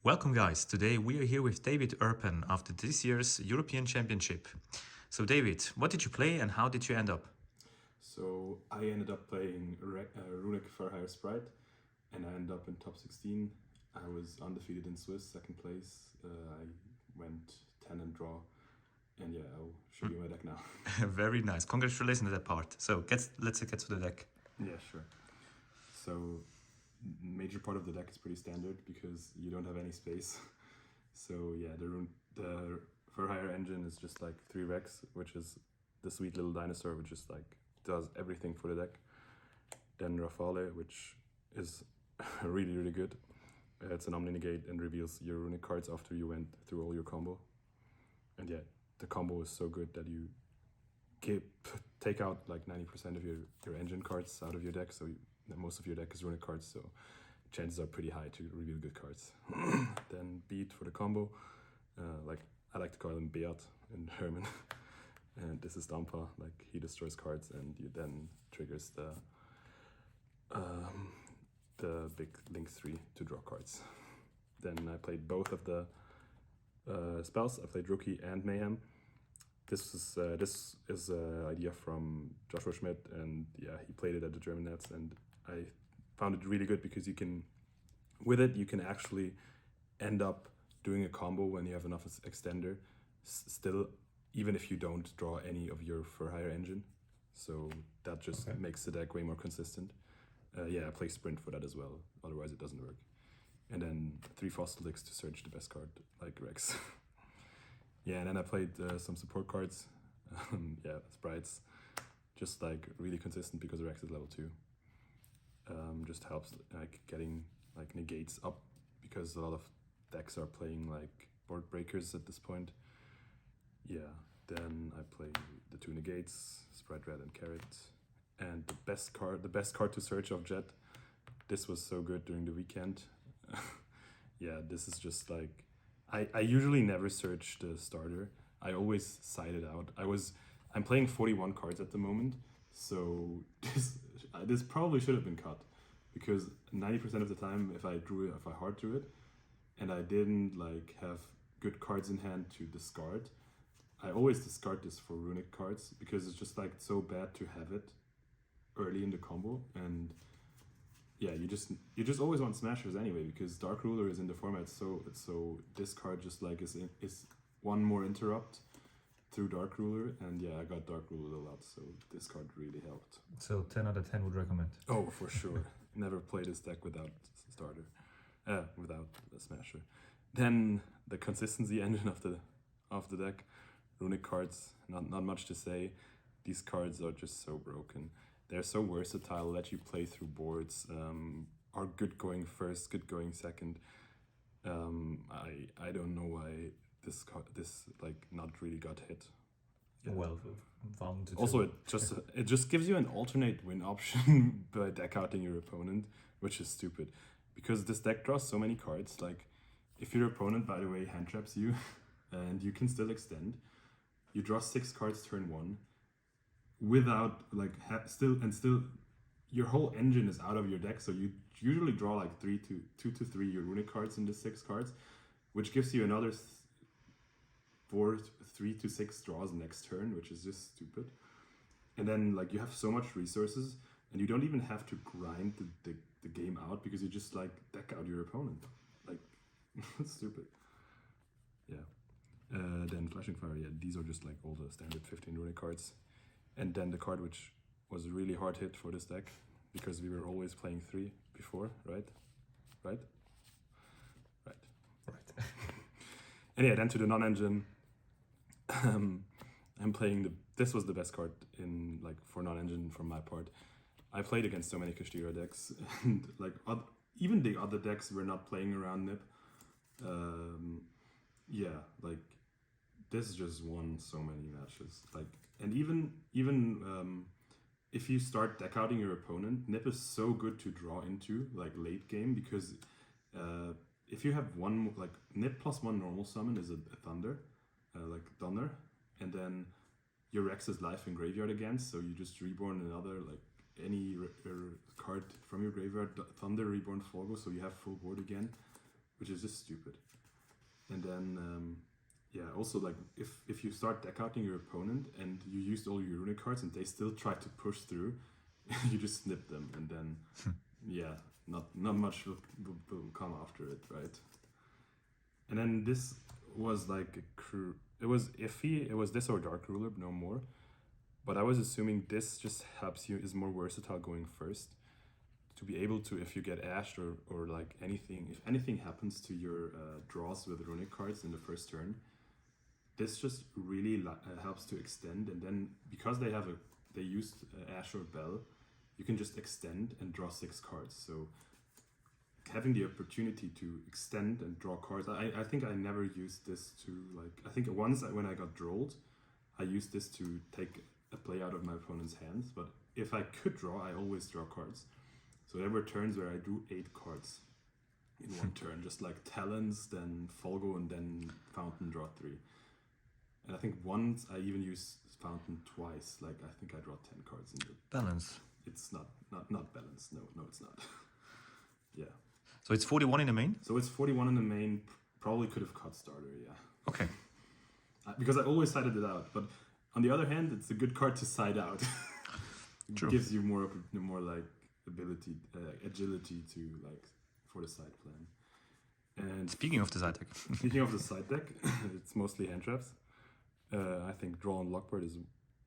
Welcome, guys. Today we are here with David Urpen after this year's European Championship. So, David, what did you play and how did you end up? So I ended up playing Runic Furhire Sprite, and I ended up in top 16. I was undefeated in Swiss, second place. I went 10 and draw, and yeah, I'll show you my deck now. Very nice. Congratulations on that part. So, let's get to the deck. Yeah, sure. So major part of the deck is pretty standard because you don't have any space. So yeah, the Furhire engine is just like 3 Rex, which is the sweet little dinosaur, which is like does everything for the deck. Then Rafale, which is really good. It's an Omni Negate and reveals your runic cards after you went through all your combo. And yeah, the combo is so good that you take out like 90% of your engine cards out of your deck, so most of your deck is runic cards, so chances are pretty high to reveal good cards. Then Beat for the combo, I like to call him Beat and Herman. And this is Dampa, like he destroys cards and you then triggers the big Link 3 to draw cards. Then I played both of the spells. I played Rookie and Mayhem. This is an idea from Joshua Schmidt, and yeah, he played it at the German Nets, and I found it really good because you can actually end up doing a combo when you have enough extender, still, even if you don't draw any of your Furhire engine. So that just makes the deck way more consistent. Yeah, I play Sprint for that as well, otherwise it doesn't work. And then 3 Fossilix to search the best card, like Rex. Yeah, and then I played some support cards. Yeah, Sprites, just like really consistent because Rex is level 2. Just helps like getting like negates up because a lot of decks are playing like board breakers at this point. Yeah, then I play the 2 negates, Sprite Red and Carrot. And the best card to search of Jet. This was so good during the weekend. Yeah, this is just like, I usually never search the starter. I always side it out. I'm playing 41 cards at the moment, so this probably should have been cut, because 90% of the time, if I hard drew it, and I didn't like have good cards in hand to discard, I always discard this for runic cards because it's just like so bad to have it early in the combo. And yeah, you just always want smashers anyway because Dark Ruler is in the format, so this card just like is one more interrupt through Dark Ruler, and yeah, I got Dark Ruler a lot, so this card really helped. So 10 out of 10 would recommend. Oh, for sure. Never play this deck without starter, without a smasher. Then the consistency engine of the deck, runic cards, not much to say. These cards are just so broken. They're so versatile, let you play through boards, are good going first, good going second. I don't know why this like not really got hit. Yeah. Well, found to also it just gives you an alternate win option by deck outing your opponent, which is stupid because this deck draws so many cards. Like if your opponent, by the way, hand traps you and you can still extend, you draw 6 cards turn 1 without like still your whole engine is out of your deck, so you usually draw like 2 to 3 your runic cards in the 6 cards, which gives you another 3 to 6 draws next turn, which is just stupid. And then like you have so much resources and you don't even have to grind the game out because you just like deck out your opponent. Like it's stupid. Yeah. Then Flashing Fire, yeah, these are just like all the standard 15 runic cards. And then the card which was a really hard hit for this deck, because we were always playing 3 before, right? And yeah, then to the non-engine, I'm playing this was the best card in like for non-engine from my part. I played against so many Kashtira decks, and like even the other decks were not playing around Nip. Yeah, like this just won so many matches. Like, and even if you start deck outing your opponent, Nip is so good to draw into like late game because if you have one like Nip plus 1 normal summon is a Thunder, like Thunder, and then your Rex is life in graveyard again, so you just reborn another like any card from your graveyard, Thunder reborn Forgo, so you have full board again, which is just stupid. And then also like if you start deck outing your opponent and you used all your runic cards and they still try to push through, you just snip them, and then not much will come after it, right? And then this was like it was iffy. It was this or Dark Ruler, no more. But I was assuming this just helps you, is more versatile going first, to be able to, if you get ashed or like anything, if anything happens to your draws with runic cards in the first turn, this just really helps to extend. And then because they used Ash or Bell, you can just extend and draw 6 cards. So having the opportunity to extend and draw cards, I think I never used this to like, I think once when I got drolled, I used this to take a play out of my opponent's hands. But if I could draw, I always draw cards. So there were turns where I drew 8 cards in one turn, just like Talons, then Folgo, and then Fountain, draw 3. And I think once I even used Fountain twice. Like I think I draw 10 cards in the Balance. It's not balanced. No, it's not. Yeah. So it's 41 in the main? So it's 41 in the main. Probably could have cut starter. Yeah. Okay. Because I always sided it out, but on the other hand, it's a good card to side out. It True. gives you more like agility to like for the side plan. And Speaking of the side deck. speaking of the side deck, it's mostly hand traps. I think Draw and Lockbird is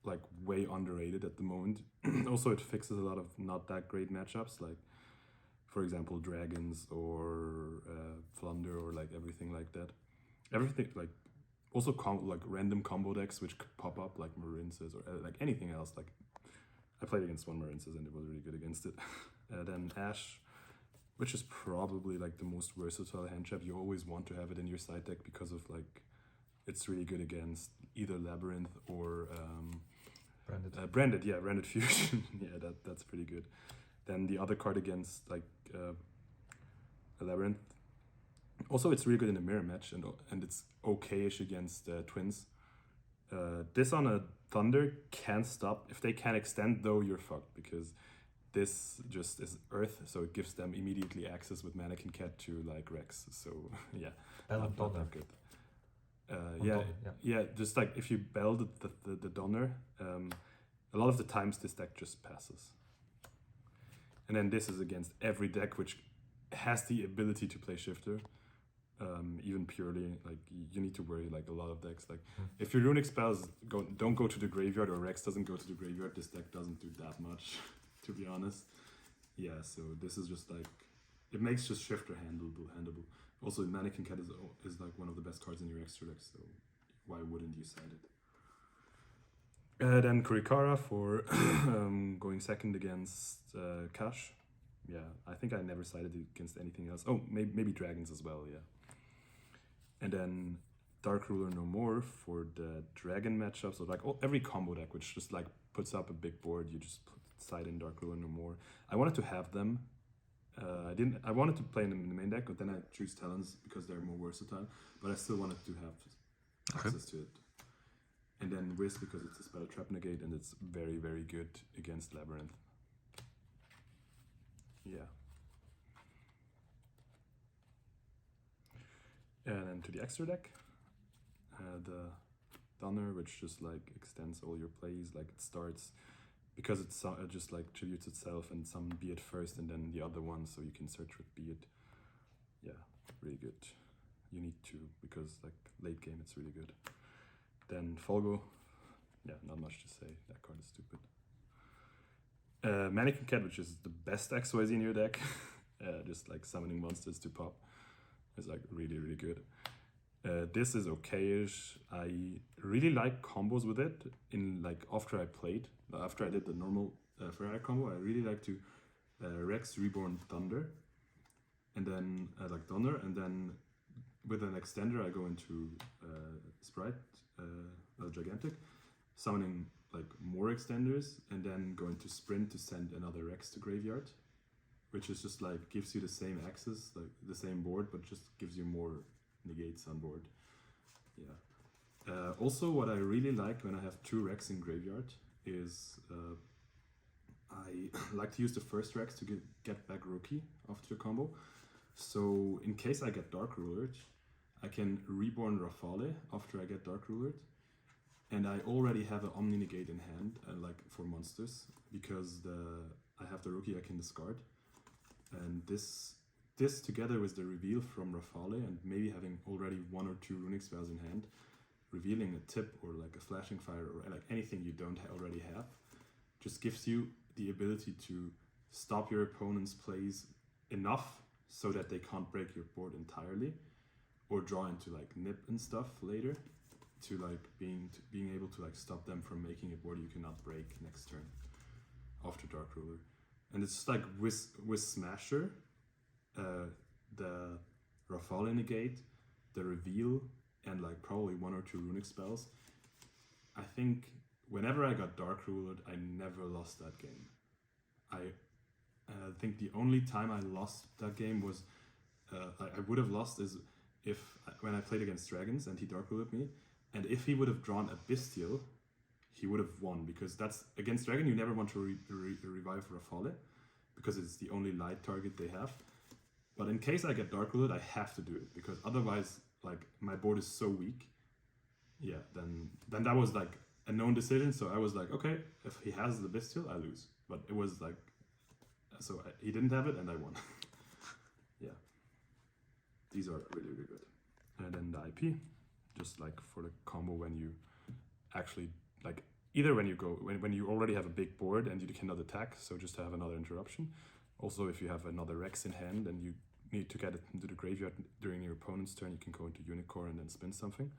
like way underrated at the moment. Also, it fixes a lot of not that great matchups, like for example Dragons or Flunder or like everything like that. Everything like also like random combo decks which could pop up like Marinces or like anything else. Like I played against one Marinces and it was really good against it. Then Ash, which is probably like the most versatile hand trap. You always want to have it in your side deck because of like it's really good against either Labyrinth or Branded. Yeah, Branded Fusion. Yeah, that's pretty good. Then the other card against like a Labyrinth. Also, it's really good in a mirror match, and it's okay-ish against Twins. This on a Thunder can't stop. If they can extend, though, you're fucked, because this just is Earth, so it gives them immediately access with Mannequin Cat to like Rex. So yeah, not that good. Just like if you bell the Donner, a lot of the times this deck just passes. And then this is against every deck which has the ability to play Shifter. Even purely, like you need to worry like a lot of decks. Like if your runic spells don't go to the graveyard or Rex doesn't go to the graveyard, this deck doesn't do that much, to be honest. Yeah, so this is just like it makes just Shifter handleable. Also, Mannequin Cat is like one of the best cards in your extra deck, so why wouldn't you side it? Then Kurikara for going second against Cash. Yeah, I think I never sided against anything else. Oh, maybe Dragons as well, yeah. And then Dark Ruler No More for the Dragon matchup. So like every combo deck which just like puts up a big board, you just side in Dark Ruler No More. I wanted to have them. I wanted to play them in the main deck, but then I choose Talons because they're more versatile. But I still wanted to have access to it. And then Wisp because it's a spell trap negate and it's very, very good against Labyrinth. Yeah. And then to the extra deck, the Donner, which just like extends all your plays. Like it starts because it's just like tributes itself and some Be It first and then the other one, so you can search with Be It. Yeah, really good. You need to because like late game it's really good. Then Folgo, yeah, not much to say. That card is stupid. Mannequin Cat, which is the best XYZ in your deck, just like summoning monsters to pop, is like really, really good. This is okay-ish. I really like combos with it. In like after I did the normal Ferrari combo, I really like to Rex Reborn Thunder, and then like Thunder, and then with an extender I go into Sprite. Gigantic, summoning like more extenders, and then going to sprint to send another Rex to graveyard, which is just like gives you the same access, like the same board, but just gives you more negates on board. Yeah. Also, what I really like when I have 2 Rex in graveyard is I like to use the first Rex to get back Rookie after the combo. So in case I get Dark Rulered, I can Reborn Rafale after I get Dark Rulered. And I already have an Omni Negate in hand, like for monsters, because I have the Rookie I can discard. And this together with the reveal from Rafale and maybe having already 1 or 2 runic spells in hand, revealing a tip or like a flashing fire or like anything you don't already have, just gives you the ability to stop your opponent's plays enough so that they can't break your board entirely, or draw into like nip and stuff later, to like being able to like stop them from making a board you cannot break next turn after Dark Ruler. And it's like with Smasher, the Rafale Negate, the reveal, and like probably 1 or 2 runic spells. I think whenever I got Dark Rulered, I never lost that game. I think the only time I lost that game was I would have lost is when I played against Dragons and he Dark Rulered me, and if he would have drawn a Bestial, he would have won, because that's against Dragon you never want to revive Rafale because it's the only light target they have. But in case I get Dark Rulered, I have to do it, because otherwise like my board is so weak. Yeah, then that was like a known decision. So I was like, okay, if he has the Bestial, I lose. But it was like, so he didn't have it and I won. Yeah, these are really, really good. And then the IP, just like for the combo when you actually like either when you go when you already have a big board and you cannot attack, so just to have another interruption. Also, if you have another Rex in hand and you need to get it into the graveyard during your opponent's turn, you can go into Unicorn and then spin something.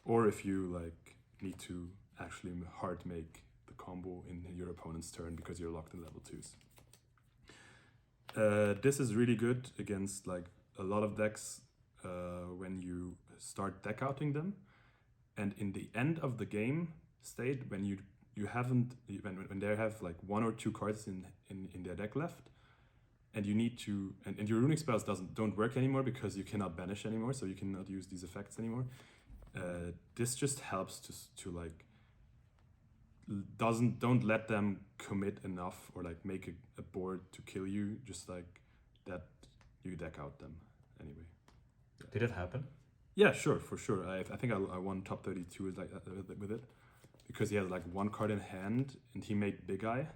Or if you like need to actually hard make the combo in your opponent's turn because you're locked in level 2s. This is really good against like a lot of decks when you start deck outing them, and in the end of the game state when you haven't when they have like 1 or 2 cards in their deck left, and you need to and your runic spells don't work anymore because you cannot banish anymore, so you cannot use these effects anymore. This just helps to like don't let them commit enough or like make a board to kill you, just like that you deck out them anyway. Yeah. Did it happen? Yeah, sure, for sure. I think I won top 32 with it, because he has like 1 card in hand and he made Big Eye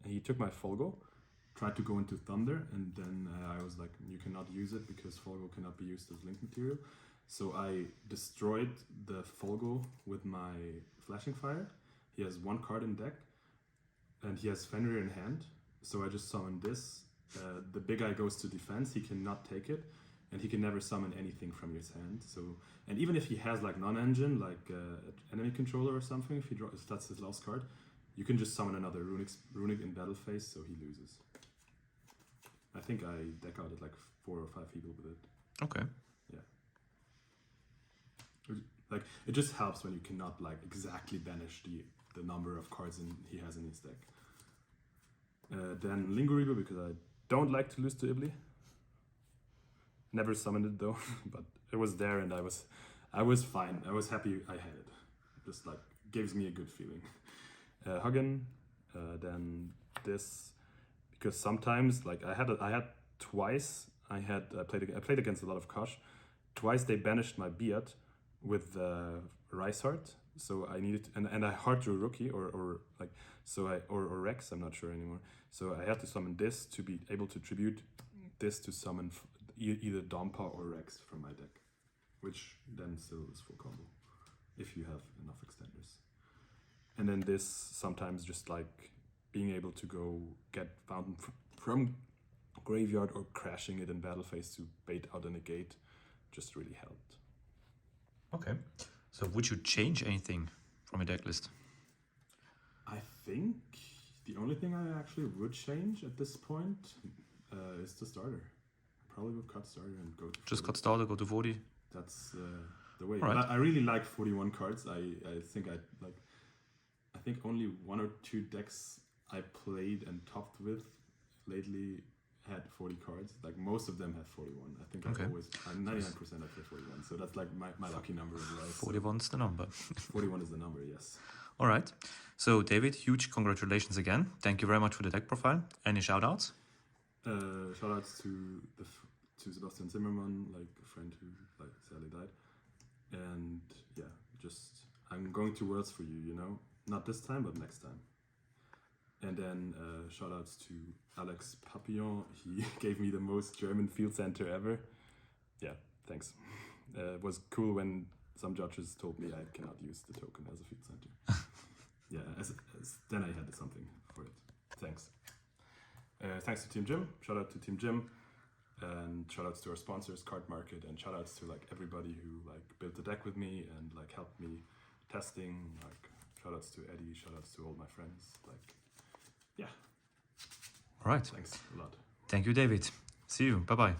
and he took my Folgo, tried to go into Thunder, and then I was like, you cannot use it because Folgo cannot be used as link material. So I destroyed the Folgo with my Flashing Fire. He has 1 card in deck and he has Fenrir in hand. So I just summoned this. The Big Eye goes to defense, he cannot take it, and he can never summon anything from his hand. So, and even if he has like non-engine, like enemy controller or something, if that's his last card, you can just summon another runic in battle phase, so he loses. I think I deck out at like 4 or 5 people with it. Okay. Yeah. Like it just helps when you cannot like exactly banish the number of cards he has in his deck. Then Linguriba, because I don't like to lose to Ibli. Never summoned it though, but it was there and I was fine. I was happy I had it. Just like gives me a good feeling. Hagen, then this, because sometimes like I had twice. I played against a lot of Kosh. Twice they banished my Beat with Rice Heart, so I needed and I hard drew Rookie or Rex. I'm not sure anymore. So I had to summon this to be able to tribute this to summon either Dompa or Rex from my deck, which then still is full combo if you have enough extenders. And then this sometimes just like being able to go get Fountain from graveyard or crashing it in battle phase to bait out a negate just really helped. Okay, so would you change anything from your deck list? I think the only thing I actually would change at this point is the starter. Probably would cut starter and go to 40. Just cut starter, go to 40. That's the way. Right. I really like 41 cards. I think only 1 or 2 decks I played and topped with lately had 40 cards. Like most of them have 41. I think Okay. I'm 99% I play 41. So that's like my lucky number as well. 41's the number. 41 is the number, yes. All right. So David, huge congratulations again. Thank you very much for the deck profile. Any shout outs? Shout outs to to Sebastian Zimmermann, like a friend who like sadly died. And yeah, just I'm going to Worlds for you, you know, not this time but next time. And then shout outs to Alex Papillon. He gave me the most German field center ever. Yeah, thanks. It was cool when some judges told me I cannot use the token as a field center. Yeah, then I had something for it. Thanks. Thanks to Team Jim. Shout out to Team Jim. And shout outs to our sponsors, Card Market, and shout outs to like everybody who like built the deck with me and like helped me testing. Like shout outs to Eddie, shout outs to all my friends. Like, yeah. All right. Thanks a lot. Thank you, David. See you. Bye bye.